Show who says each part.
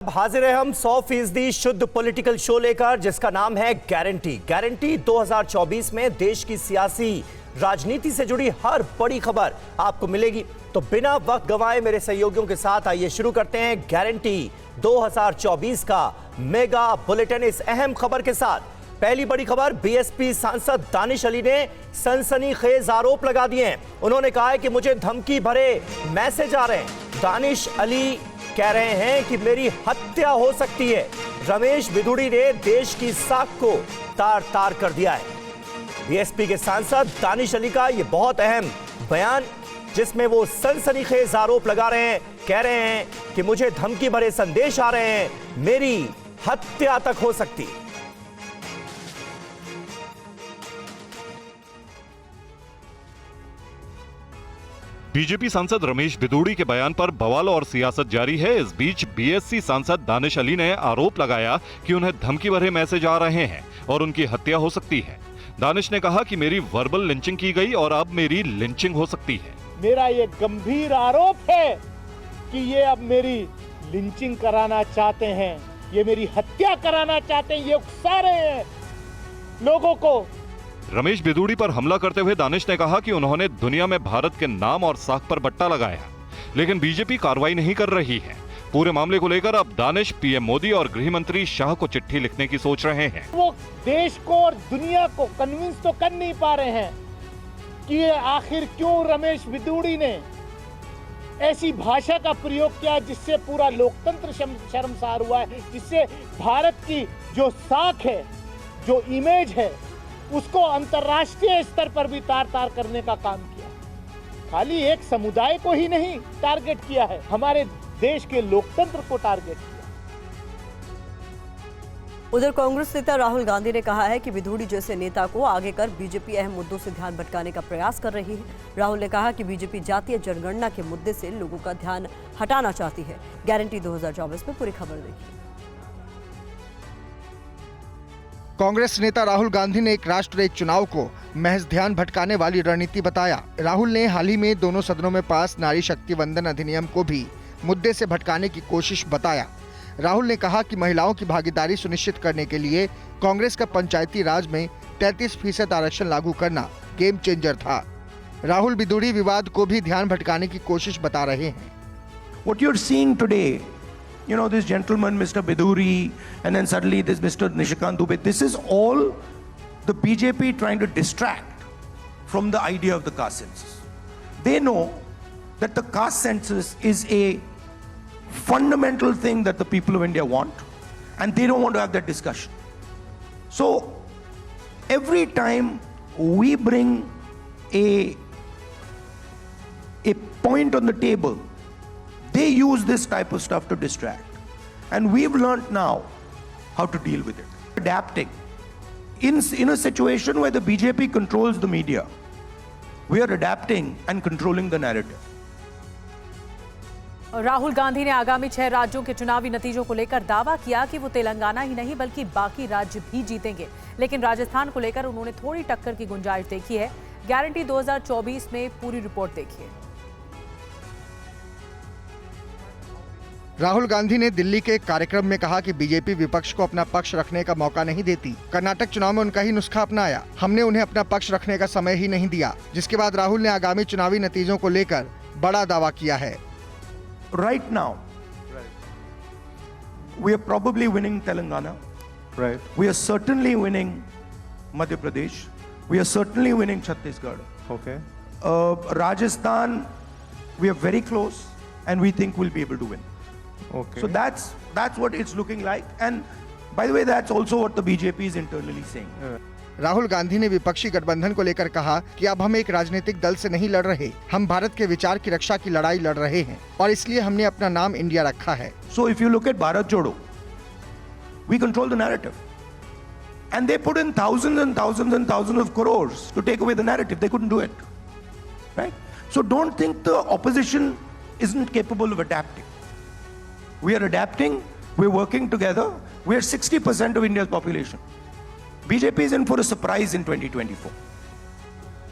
Speaker 1: हाजिर है हम 100% शुद्ध पॉलिटिकल शो लेकर, जिसका नाम है गारंटी। गारंटी 2024 में देश की सियासी राजनीति से जुड़ी हर बड़ी खबर आपको मिलेगी। तो बिना वक्त गंवाए मेरे सहयोगियों के साथ आइए शुरू करते हैं गारंटी 2024 का मेगा बुलेटिन इस अहम खबर के साथ। पहली बड़ी खबर, बीएसपी सांसद दानिश अली ने सनसनीखेज आरोप लगा दिए हैं। उन्होंने कहा है कि मुझे धमकी भरे मैसेज आ रहे हैं। दानिश अली कह रहे हैं कि मेरी हत्या हो सकती है। रमेश बिधूड़ी ने देश की साख को तार तार कर दिया है। बीएसपी के सांसद दानिश अली का यह बहुत अहम बयान, जिसमें वो सनसनीखेज आरोप लगा रहे हैं। कह रहे हैं कि मुझे धमकी भरे संदेश आ रहे हैं, मेरी हत्या तक हो सकती है।
Speaker 2: बीजेपी सांसद रमेश बिधूड़ी के बयान पर बवाल और सियासत जारी है। इस बीच बीएसपी सांसद दानिश अली ने आरोप लगाया कि उन्हें धमकी भरे मैसेज आ रहे हैं और उनकी हत्या हो सकती है। दानिश ने कहा कि मेरी वर्बल लिंचिंग की गई और अब मेरी लिंचिंग हो सकती है।
Speaker 3: मेरा ये गंभीर आरोप है कि ये अब मेरी लिंचिंग कराना चाहते हैं, ये मेरी हत्या कराना चाहते हैं, ये उकसा रहे हैं लोगों को।
Speaker 2: रमेश बिधूड़ी पर हमला करते हुए दानिश ने कहा कि उन्होंने दुनिया में भारत के नाम और साख पर बट्टा लगाया, लेकिन बीजेपी कार्रवाई नहीं कर रही है। पूरे मामले को लेकर अब दानिश पीएम मोदी और गृह मंत्री शाह को चिट्ठी लिखने की सोच रहे हैं।
Speaker 3: वो देश को और दुनिया को कन्विंस तो कर नहीं पा रहे हैं कि ये आखिर क्यों रमेश बिधूड़ी ने ऐसी भाषा का प्रयोग किया जिससे पूरा लोकतंत्र शर्मसार हुआ है, जिससे भारत की जो साख है, जो इमेज है, उसको अंतर्राष्ट्रीय स्तर पर भी तार तार करने का काम किया। खाली एक समुदाय को ही नहीं टारगेट किया है, हमारे देश के लोकतंत्र को टारगेट किया।
Speaker 4: उधर कांग्रेस नेता राहुल गांधी ने कहा है कि बिधूड़ी जैसे नेता को आगे कर बीजेपी अहम मुद्दों से ध्यान भटकाने का प्रयास कर रही है। राहुल ने कहा कि बीजेपी जातीय जनगणना के मुद्दे से लोगों का ध्यान हटाना चाहती है। गारंटी 2024 में पूरी खबर देखिए।
Speaker 5: कांग्रेस नेता राहुल गांधी ने एक राष्ट्र एक चुनाव को महज ध्यान भटकाने वाली रणनीति बताया। राहुल ने हाल ही में दोनों सदनों में पास नारी शक्ति वंदन अधिनियम को भी मुद्दे से भटकाने की कोशिश बताया। राहुल ने कहा कि महिलाओं की भागीदारी सुनिश्चित करने के लिए कांग्रेस का पंचायती राज में 33% आरक्षण लागू करना गेम चेंजर था। राहुल बिधूड़ी विवाद को भी ध्यान भटकाने की कोशिश बता रहे हैं।
Speaker 6: What you're seeing today, you know, this gentleman, Mr. Biduri, and then suddenly this Mr. Nishikant Dubey, this is all the BJP trying to distract from the idea of the caste census. They know that the caste census is a fundamental thing that the people of India want, and they don't want to have that discussion. So every time we bring a point on the table, they use this type of stuff to distract. And we've learned now how to deal with it. Adapting. In a situation where the BJP controls the media, we are adapting and controlling the narrative.
Speaker 7: Rahul Gandhi ने आगामी 6 राज्यों के चुनावी नतीजों को लेकर दावा किया कि वो तेलंगाना ही नहीं बल्कि बाकी राज्य भी जीतेंगे, लेकिन राजस्थान को लेकर उन्होंने थोड़ी टक्कर की गुंजाइश देखी है। गारंटी 2024 में पूरी रिपोर्ट देखिए।
Speaker 5: राहुल गांधी ने दिल्ली के एक कार्यक्रम में कहा कि बीजेपी विपक्ष को अपना पक्ष रखने का मौका नहीं देती। कर्नाटक चुनाव में उनका ही नुस्खा अपनाया। हमने उन्हें अपना पक्ष रखने का समय ही नहीं दिया। जिसके बाद राहुल ने आगामी चुनावी नतीजों को लेकर बड़ा दावा किया है।
Speaker 6: Right now, we are probably winning Telangana.
Speaker 8: Right.
Speaker 6: We are certainly winning Madhya Pradesh. We are certainly winning Chhattisgarh.
Speaker 8: Okay.
Speaker 6: Rajasthan, we are very close, and we think we'll be able to win.
Speaker 8: Okay.
Speaker 6: So that's what it's looking like. And by the way, that's also what the BJP is internally saying.
Speaker 5: Rahul Gandhi ने विपक्षी गठबंधन को लेकर कहा कि अब हम एक राजनीतिक दल से नहीं लड़ रहे, हम भारत के विचार की रक्षा की लड़ाई लड़ रहे हैं और इसलिए हमने अपना नाम इंडिया रखा है।
Speaker 6: So if you look at Bharat Jodo, we control the narrative. And they put in thousands and thousands and thousands of crores to take away the narrative. They couldn't do it. Right? So don't think the opposition isn't capable of adapting. We are adapting, we're working together. We are 60% of India's population. BJP is in for a surprise in 2024.